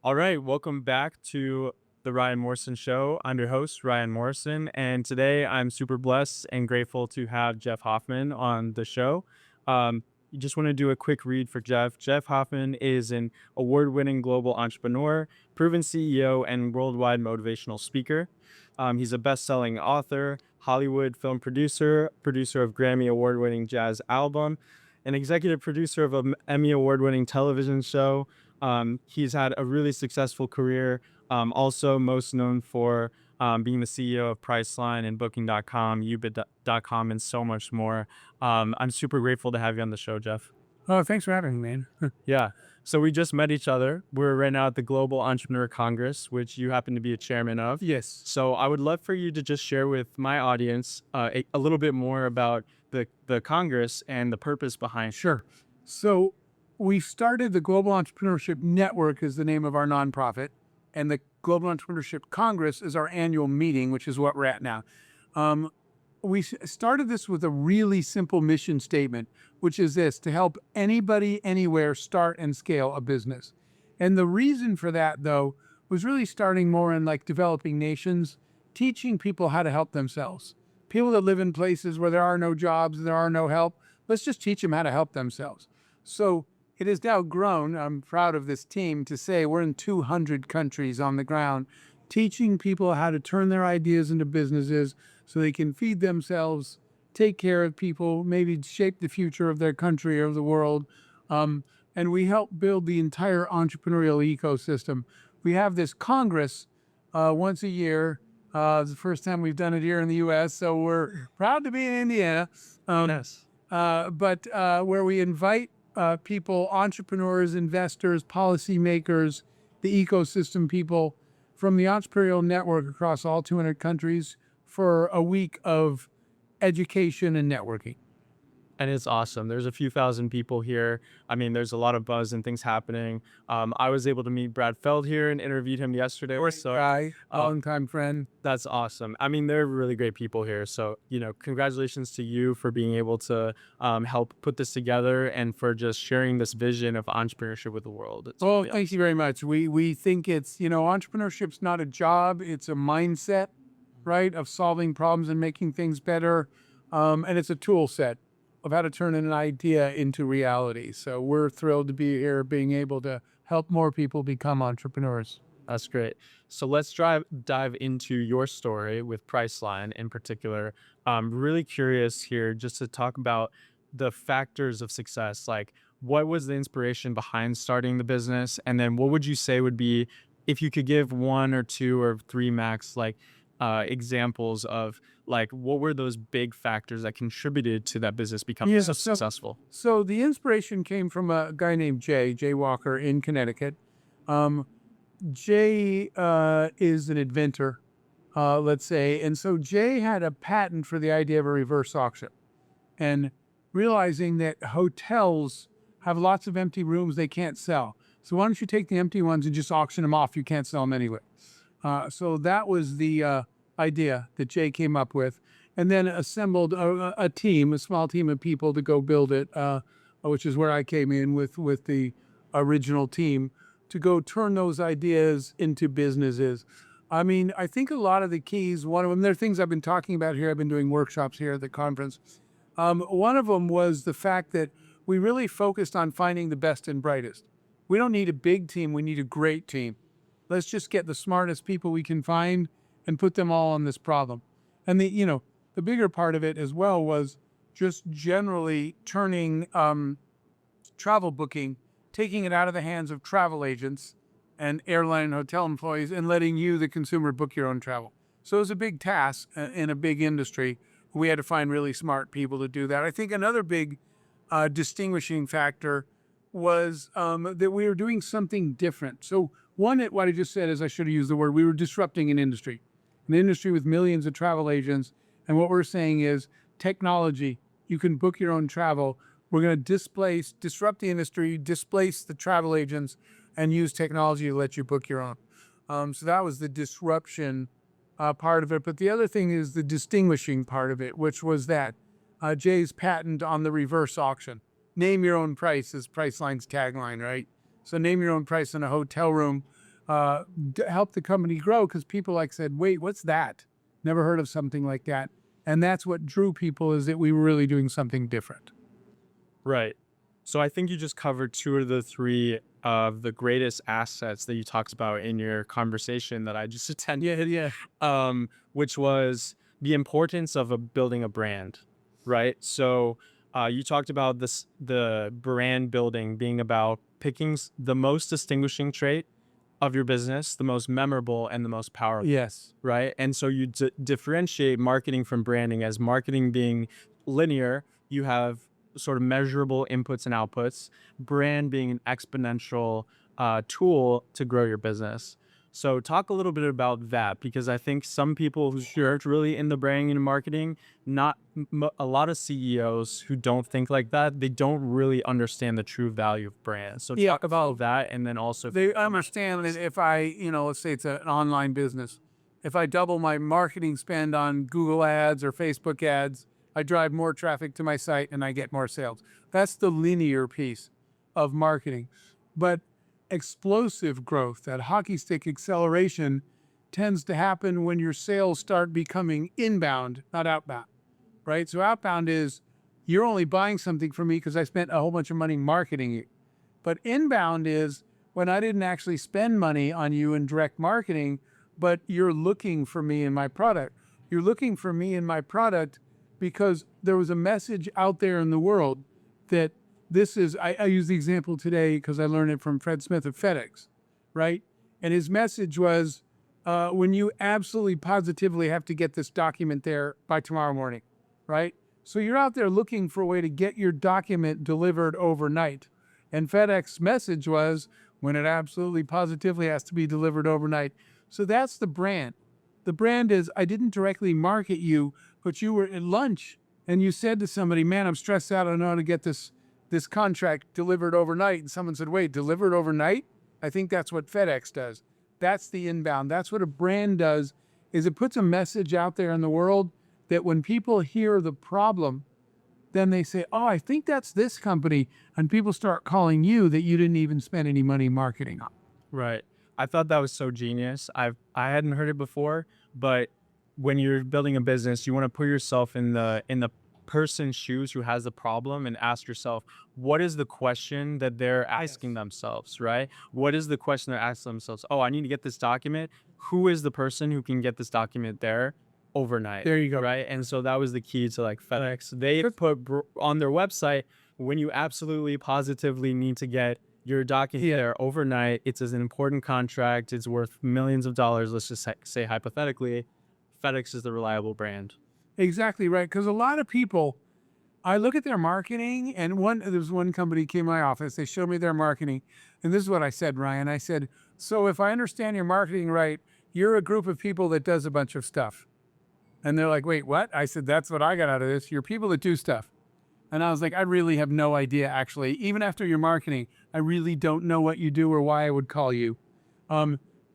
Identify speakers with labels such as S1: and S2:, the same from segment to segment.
S1: All right, welcome back to the Ryan Morrison Show. I'm your host, Ryan Morrison, and today I'm super blessed and grateful to have Jeff Hoffman on the show. You just want to do a quick read for Jeff. Jeff Hoffman is an award-winning global entrepreneur, proven CEO, and worldwide motivational speaker. He's a best-selling author, Hollywood film producer, producer of Grammy Award-winning jazz album, an executive producer of an Emmy Award-winning television show. He's had a really successful career, also most known for being the CEO of Priceline and Booking.com, Ubid.com, and so much more. I'm super grateful to have you on the show, Jeff.
S2: Oh, thanks for having me, man.
S1: Yeah. So we just met each other. We're right now at the Global Entrepreneur Congress, which you happen to be a chairman of.
S2: Yes.
S1: So I would love for you to just share with my audience a little bit more about the Congress and the purpose behind it.
S2: Sure. So we started the Global Entrepreneurship Network is the name of our nonprofit, and the Global Entrepreneurship Congress is our annual meeting, which is what we're at now. We started this with a really simple mission statement, which is this: to help anybody, anywhere start and scale a business. And the reason for that, though, was really starting more in like developing nations, teaching people how to help themselves. People that live in places where there are no jobs, there are no help, let's just teach them how to help themselves. So it has now grown. I'm proud of this team to say we're in 200 countries on the ground, teaching people how to turn their ideas into businesses so they can feed themselves, take care of people, maybe shape the future of their country or of the world. And we help build the entire entrepreneurial ecosystem. We have this Congress once a year. It's the first time we've done it here in the U.S., so we're proud to be in Indiana.
S1: Yes.
S2: But where we invite people, entrepreneurs, investors, policymakers, the ecosystem people from the entrepreneurial network across all 200 countries for a week of education and networking.
S1: And it's awesome. There's a few thousand people here. I mean, there's a lot of buzz and things happening. I was able to meet Brad Feld here and interviewed him yesterday.
S2: Longtime friend.
S1: That's awesome. I mean, they're really great people here. So, congratulations to you for being able to help put this together and for just sharing this vision of entrepreneurship with the world.
S2: Well, thank you very much. We think it's, entrepreneurship's not a job. It's a mindset, right, of solving problems and making things better. And it's a tool set of how to turn an idea into reality. So we're thrilled to be here, being able to help more people become entrepreneurs.
S1: That's great. So let's dive into your story with Priceline in particular. I'm really curious here just to talk about the factors of success. Like, what was the inspiration behind starting the business? And then what would you say would be, if you could give one or two or three max, examples of what were those big factors that contributed to that business becoming so successful?
S2: So the inspiration came from a guy named Jay Walker in Connecticut. Jay is an inventor, let's say. And so Jay had a patent for the idea of a reverse auction, and realizing that hotels have lots of empty rooms they can't sell. So why don't you take the empty ones and just auction them off? You can't sell them anyway. So that was the idea that Jay came up with, and then assembled a small team of people to go build it, which is where I came in with the original team to go turn those ideas into businesses. I mean, I think a lot of the keys, one of them, there are things I've been talking about here. I've been doing workshops here at the conference. One of them was the fact that we really focused on finding the best and brightest. We don't need a big team. We need a great team. Let's just get the smartest people we can find and put them all on this problem. And the bigger part of it as well was just generally turning travel booking, taking it out of the hands of travel agents and airline and hotel employees and letting you, the consumer, book your own travel. So it was a big task in a big industry. We had to find really smart people to do that. I think another big distinguishing factor was that we were doing something different. So what I just said is, I should have used the word, we were disrupting an industry with millions of travel agents. And what we're saying is technology, you can book your own travel. We're going to disrupt the industry, displace the travel agents, and use technology to let you book your own. So that was the disruption part of it. But the other thing is the distinguishing part of it, which was that Jay's patent on the reverse auction. Name your own price is Priceline's tagline, right? So name your own price in a hotel room. helped the company grow because people like said, wait, what's that? Never heard of something like that. And that's what drew people, is that we were really doing something different.
S1: Right. So I think you just covered two of the three of the greatest assets that you talked about in your conversation that I just attended.
S2: Yeah.
S1: Which was the importance of building a brand, right? So you talked about the brand building being about picking the most distinguishing trait of your business, the most memorable and the most powerful,
S2: Yes.
S1: right? And so you differentiate marketing from branding, as marketing being linear, you have sort of measurable inputs and outputs, brand being an exponential tool to grow your business. So talk a little bit about that, because I think some people who aren't really in the branding and marketing, not a lot of CEOs who don't think like that, they don't really understand the true value of brands. So
S2: Yeah.
S1: talk about that, and then also
S2: They understand that if I, let's say it's an online business, if I double my marketing spend on Google ads or Facebook ads, I drive more traffic to my site and I get more sales. That's the linear piece of marketing. But explosive growth, that hockey stick acceleration, tends to happen when your sales start becoming inbound, not outbound, right? So outbound is, you're only buying something from me because I spent a whole bunch of money marketing you. But inbound is when I didn't actually spend money on you in direct marketing, but you're looking for me and my product. You're looking for me and my product because there was a message out there in the world that this is, I use the example today because I learned it from Fred Smith of FedEx, right? And his message was, when you absolutely positively have to get this document there by tomorrow morning, right? So you're out there looking for a way to get your document delivered overnight. And FedEx's message was, when it absolutely positively has to be delivered overnight. So that's the brand. The brand is, I didn't directly market you, but you were at lunch and you said to somebody, man, I'm stressed out. I don't know how to get this contract delivered overnight. And someone said, wait, delivered overnight? I think that's what FedEx does. That's the inbound. That's what a brand does, is it puts a message out there in the world that when people hear the problem, then they say, oh, I think that's this company. And people start calling you that you didn't even spend any money marketing on.
S1: Right. I thought that was so genius. I hadn't heard it before, but when you're building a business, you want to put yourself in the person's shoes who has the problem and ask yourself, what is the question that they're asking themselves, right? What is the question they're asking themselves? Oh, I need to get this document. Who is the person who can get this document there overnight?
S2: There you go.
S1: Right. And so that was the key to like FedEx. They put on their website, when you absolutely positively need to get your document there overnight, it's an important contract, it's worth millions of dollars, let's just say hypothetically, FedEx is the reliable brand.
S2: Exactly right. Because a lot of people, I look at their marketing, and there was one company came to my office, they showed me their marketing. And this is what I said, Ryan. I said, so if I understand your marketing right, you're a group of people that does a bunch of stuff. And they're like, wait, what? I said, that's what I got out of this. You're people that do stuff. And I was like, I really have no idea, actually. Even after your marketing, I really don't know what you do or why I would call you.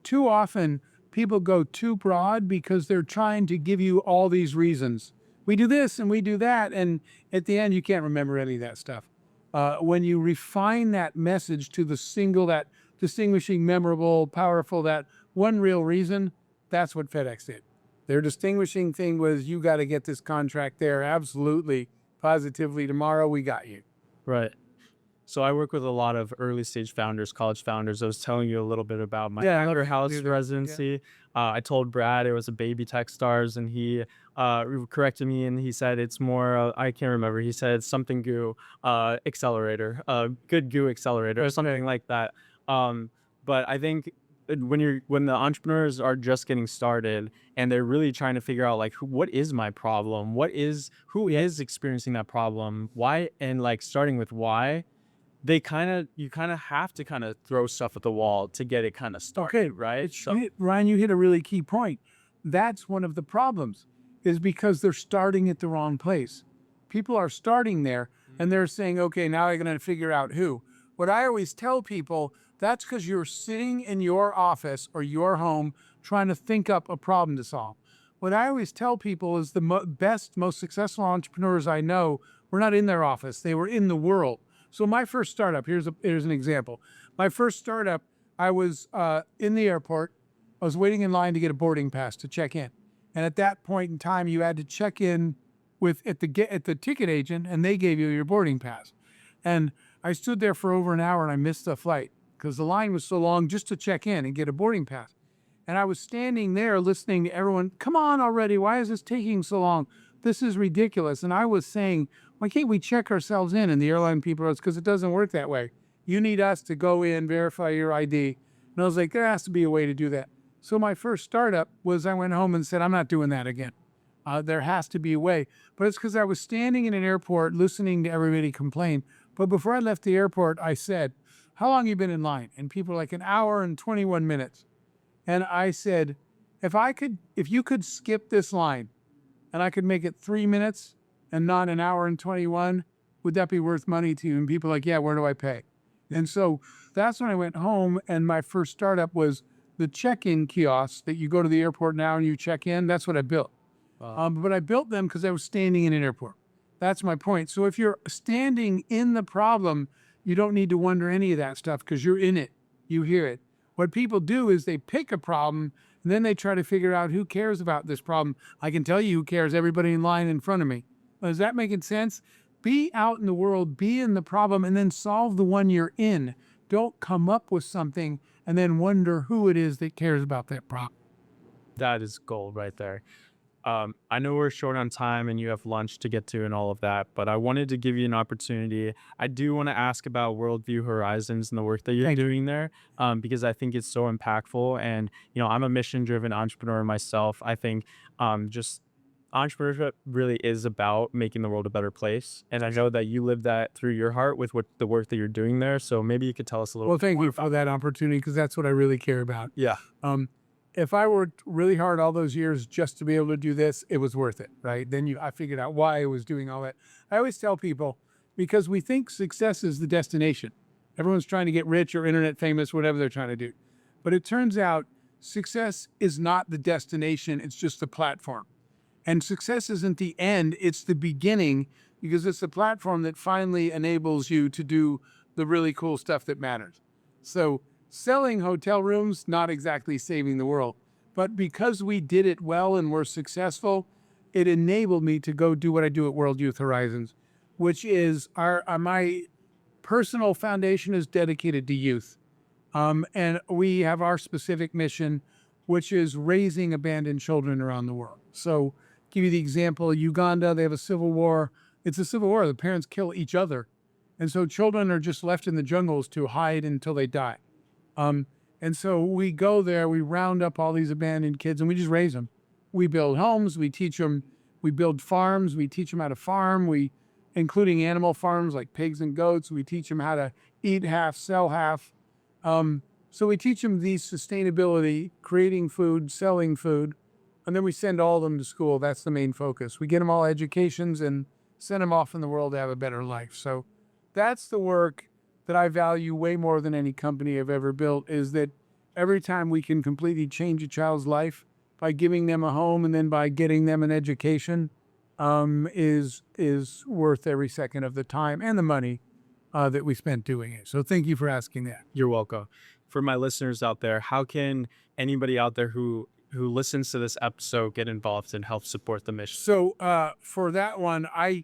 S2: Too often, people go too broad because they're trying to give you all these reasons. We do this and we do that. And at the end, you can't remember any of that stuff. When you refine that message to the single, that distinguishing, memorable, powerful, that one real reason, that's what FedEx did. Their distinguishing thing was, you got to get this contract there. Absolutely. Positively tomorrow, we got you.
S1: Right. So I work with a lot of early stage founders, college founders. I was telling you a little bit about my house residency. I told Brad it was a baby Techstars, and he corrected me, and he said it's more, I can't remember. He said something goo accelerator, good goo accelerator or something like that. But I think when the entrepreneurs are just getting started and they're really trying to figure out like, what is my problem? Who is experiencing that problem? Why? And like starting with why, you kind of have to kind of throw stuff at the wall to get it kind of started,
S2: Okay,
S1: right?
S2: Ryan, you hit a really key point. That's one of the problems, is because they're starting at the wrong place. People are starting there and they're saying, okay, now I'm going to figure out who. What I always tell people, that's because you're sitting in your office or your home trying to think up a problem to solve. What I always tell people is the best, most successful entrepreneurs I know were not in their office. They were in the world. So my first startup, here's an example. My first startup, I was in the airport. I was waiting in line to get a boarding pass to check in. And at that point in time, you had to check in at the ticket agent, and they gave you your boarding pass. And I stood there for over an hour, and I missed the flight because the line was so long just to check in and get a boarding pass. And I was standing there listening to everyone, come on already, why is this taking so long? This is ridiculous. And I was saying, why can't we check ourselves in? And the airline people, it's because it doesn't work that way. You need us to go in, verify your ID. And I was like, there has to be a way to do that. So my first startup was I went home and said, I'm not doing that again. There has to be a way. But it's because I was standing in an airport listening to everybody complain. But before I left the airport, I said, how long have you been in line? And people were like, an hour and 21 minutes. And I said, if you could skip this line and I could make it 3 minutes and not an hour and 21, would that be worth money to you? And people are like, yeah, where do I pay? And so that's when I went home, and my first startup was the check-in kiosks that you go to the airport now and you check in. That's what I built.
S1: Wow.
S2: But I built them because I was standing in an airport. That's my point. So if you're standing in the problem, you don't need to wonder any of that stuff because you're in it. You hear it. What people do is they pick a problem and then they try to figure out who cares about this problem. I can tell you who cares, everybody in line in front of me. Is that making sense? Be out in the world, be in the problem, and then solve the one you're in. Don't come up with something and then wonder who it is that cares about that problem.
S1: That is gold right there. I know we're short on time and you have lunch to get to and all of that, but I wanted to give you an opportunity. I do want to ask about Worldview Horizons and the work that you're doing there, because I think it's so impactful. And, I'm a mission-driven entrepreneur myself. I think just entrepreneurship really is about making the world a better place. And I know that you live that through your heart with the work that you're doing there. So maybe you could tell us a little
S2: Well,
S1: bit
S2: thank
S1: more
S2: you for that opportunity because that's what I really care about.
S1: Yeah.
S2: If I worked really hard all those years just to be able to do this, it was worth it, right? Then I figured out why I was doing all that. I always tell people, because we think success is the destination. Everyone's trying to get rich or internet famous, whatever they're trying to do. But it turns out success is not the destination, it's just the platform. And success isn't the end, it's the beginning, because it's the platform that finally enables you to do the really cool stuff that matters. So selling hotel rooms, not exactly saving the world, but because we did it well and were successful, it enabled me to go do what I do at World Youth Horizons, which is my personal foundation is dedicated to youth. And we have our specific mission, which is raising abandoned children around the world. So give you the example, Uganda, they have a civil war. It's a civil war. The parents kill each other. And so children are just left in the jungles to hide until they die. And so we go there, we round up all these abandoned kids and we just raise them. We build homes, we teach them, we build farms, we teach them how to farm, including animal farms like pigs and goats. We teach them how to eat half, sell half. So we teach them these sustainability, creating food, selling food, and then we send all of them to school. That's the main focus. We get them all educations and send them off in the world to have a better life. So that's the work that I value way more than any company I've ever built, is that every time we can completely change a child's life by giving them a home and then by getting them an education, is worth every second of the time and the money that we spent doing it. So thank you for asking that.
S1: You're welcome. For my listeners out there, how can anybody out there who listens to this episode get involved and help support the mission?
S2: So for that one, I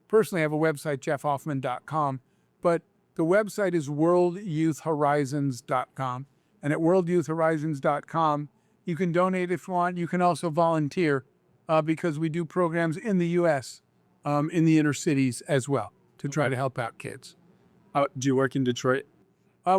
S2: personally have a website, jeffhoffman.com, but the website is worldyouthhorizons.com. And at worldyouthhorizons.com, you can donate if you want. You can also volunteer because we do programs in the U.S., in the inner cities as well, to try to help out kids.
S1: Do you work in Detroit?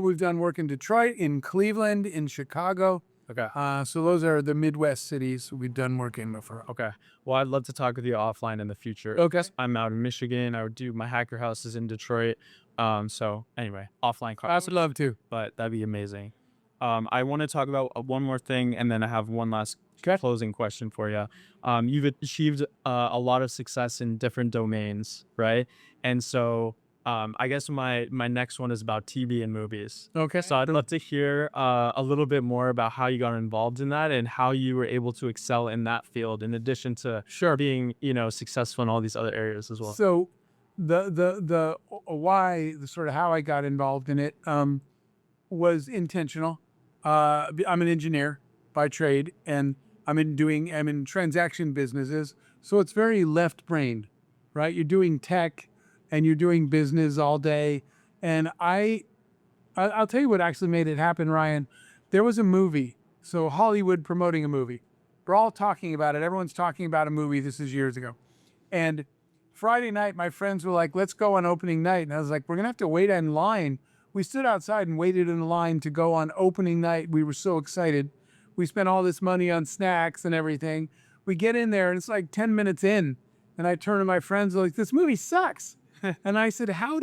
S2: We've done work in Detroit, in Cleveland, in Chicago.
S1: Okay.
S2: So those are the Midwest cities we've done work in before.
S1: Okay. Well, I'd love to talk with you offline in the future.
S2: Okay.
S1: I'm out in Michigan. I would do my hacker house is in Detroit. So anyway, offline.
S2: I would love to.
S1: But that'd be amazing. I want to talk about one more thing, and then I have one last closing question for you. You've achieved a lot of success in different domains, right? And so I guess my next one is about TV and movies.
S2: Okay.
S1: So I'd love to hear a little bit more about how you got involved in that and how you were able to excel in that field, in addition to being, successful in all these other areas as well.
S2: So the why, the sort of how I got involved in it. was intentional. I'm an engineer by trade, and I'm in transaction businesses, so it's very left-brained, right? You're doing tech, and you're doing business all day, and I'll tell you what actually made it happen, Ryan. There was a movie, so Hollywood promoting a movie. We're all talking about it. Everyone's talking about a movie. This is years ago, and Friday night, my friends were like, "Let's go on opening night," and I was like, "We're gonna have to wait in line." We stood outside and waited in line to go on opening night. We were so excited. We spent all this money on snacks and everything. We get in there and it's like 10 minutes in. And I turn to my friends like, "This movie sucks." And I said, how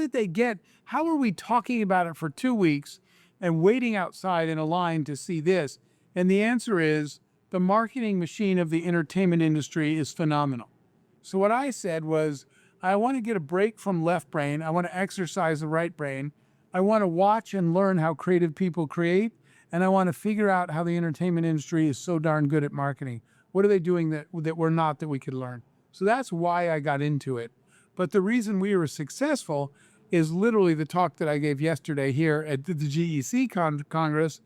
S2: are we talking about it for 2 weeks and waiting outside in a line to see this? And the answer is the marketing machine of the entertainment industry is phenomenal. So what I said was, I want to get a break from left brain. I want to exercise the right brain. I want to watch and learn how creative people create. And I want to figure out how the entertainment industry is so darn good at marketing. What are they doing that we're not, that we could learn? So that's why I got into it. But the reason we were successful is literally the talk that I gave yesterday here at the GEC Congress,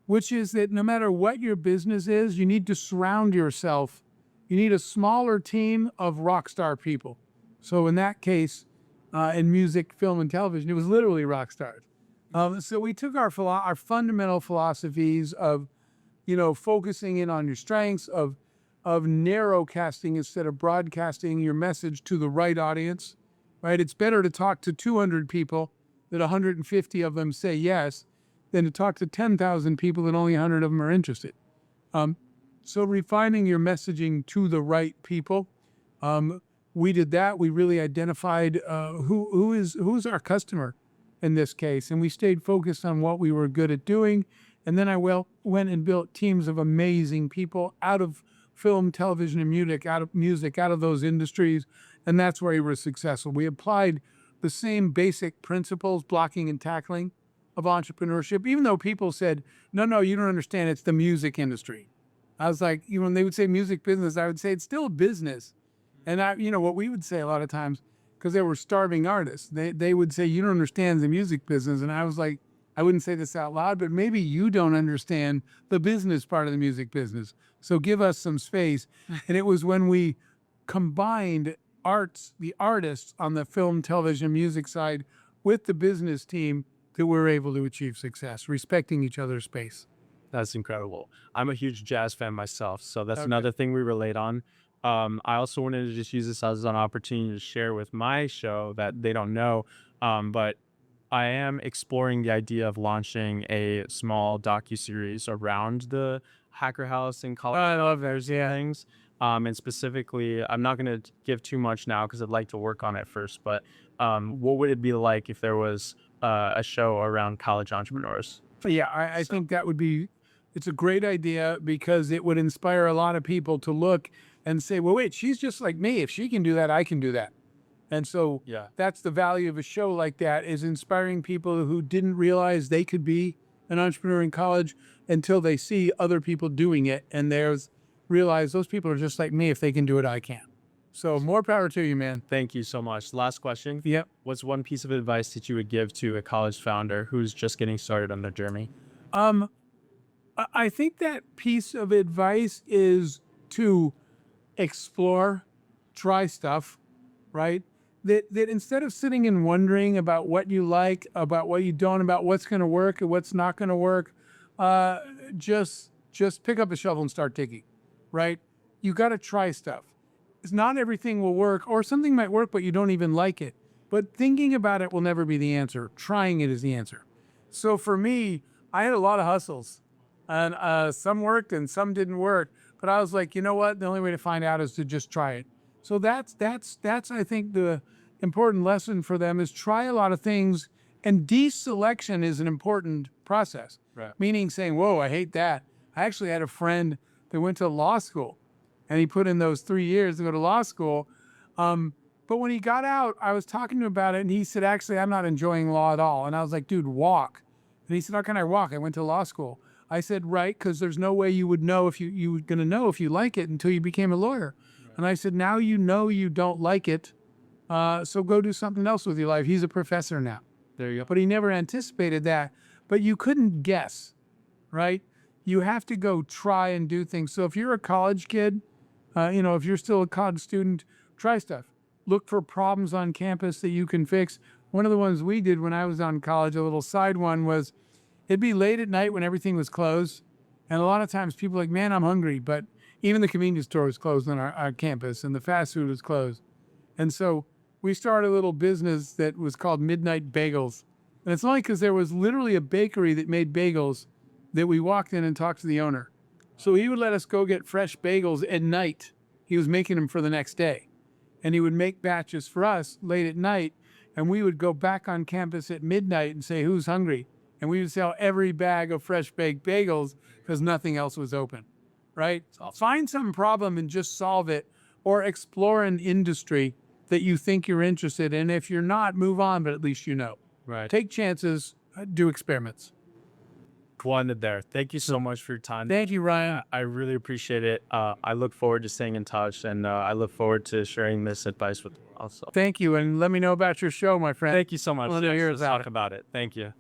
S2: which is that no matter what your business is, you need to surround yourself. You need a smaller team of rock star people. So in that case, in music, film, and television, it was literally rock stars. So we took our fundamental philosophies of, focusing in on your strengths, of narrowcasting instead of broadcasting your message to the right audience, right? It's better to talk to 200 people that 150 of them say yes than to talk to 10,000 people and only 100 of them are interested. So refining your messaging to the right people, we did that. We really identified who's our customer in this case, and we stayed focused on what we were good at doing. And then I went and built teams of amazing people out of film, television, and music, out of those industries, and that's where we were successful. We applied the same basic principles, blocking and tackling, of entrepreneurship, even though people said, no, you don't understand, it's the music industry. I was like, when they would say music business, I would say it's still a business. And what we would say a lot of times, because they were starving artists, they would say, you don't understand the music business. And I was like, I wouldn't say this out loud, but maybe you don't understand the business part of the music business. So give us some space. And it was when we combined the artists on the film, television, music side with the business team that we're able to achieve success, respecting each other's space.
S1: That's incredible. I'm a huge jazz fan myself, so that's another thing we relate on. I also wanted to just use this as an opportunity to share with my show that they don't know, but I am exploring the idea of launching a small docuseries around the Hacker House and college.
S2: I love those, yeah.
S1: Things. And specifically, I'm not going to give too much now because I'd like to work on it first, but what would it be like if there was a show around college entrepreneurs?
S2: Yeah, I think that would be, it's a great idea because it would inspire a lot of people to look and say, well, wait, she's just like me. If she can do that, I can do that. And so that's the value of a show like that, is inspiring people who didn't realize they could be an entrepreneur in college until they see other people doing it. And realize those people are just like me. If they can do it, I can. So more power to you, man.
S1: Thank you so much. Last question.
S2: Yep.
S1: What's one piece of advice that you would give to a college founder who's just getting started on their journey?
S2: I think that piece of advice is to explore, try stuff, right? That instead of sitting and wondering about what you like, about what you don't, about what's going to work and what's not going to work, just pick up a shovel and start digging, right? You got to try stuff. Not everything will work, or something might work, but you don't even like it. But thinking about it will never be the answer. Trying it is the answer. So for me, I had a lot of hustles, and some worked and some didn't work. But I was like, you know what? The only way to find out is to just try it. So that's I think the important lesson for them is try a lot of things, and deselection is an important process.
S1: Right.
S2: Meaning saying, whoa, I hate that. I actually had a friend that went to law school, and he put in those 3 years to go to law school. But when he got out, I was talking to him about it, and he said, actually, I'm not enjoying law at all. And I was like, dude, walk. And he said, how can I walk? I went to law school. I said, right, because there's no way you would know if you were going to know if you like it until you became a lawyer. Right. And I said, now you know you don't like it, so go do something else with your life. He's a professor now.
S1: There you go.
S2: But he never anticipated that. but you couldn't guess, right? You have to go try and do things. So if you're a college kid, if you're still a college student, try stuff. Look for problems on campus that you can fix. One of the ones we did when I was on college, a little side one, was it'd be late at night when everything was closed. And a lot of times people are like, man, I'm hungry. But even the convenience store was closed on our campus and the fast food was closed. And so we started a little business that was called Midnight Bagels. And it's only because there was literally a bakery that made bagels that we walked in and talked to the owner. So he would let us go get fresh bagels at night. He was making them for the next day. And he would make batches for us late at night. And we would go back on campus at midnight and say, who's hungry? And we would sell every bag of fresh baked bagels because nothing else was open, right? Find some problem and just solve it, or explore an industry that you think you're interested in. If you're not, move on, but at least you know.
S1: Right.
S2: Take chances, do experiments.
S1: Wanted there. Thank you so much for your time.
S2: Thank you, Ryan.
S1: I really appreciate it. I look forward to staying in touch, and I look forward to sharing this advice with you also.
S2: Thank you, and let me know about your show, my friend.
S1: Thank you so much.
S2: Well, no, here's
S1: Let's talk about it. Thank you.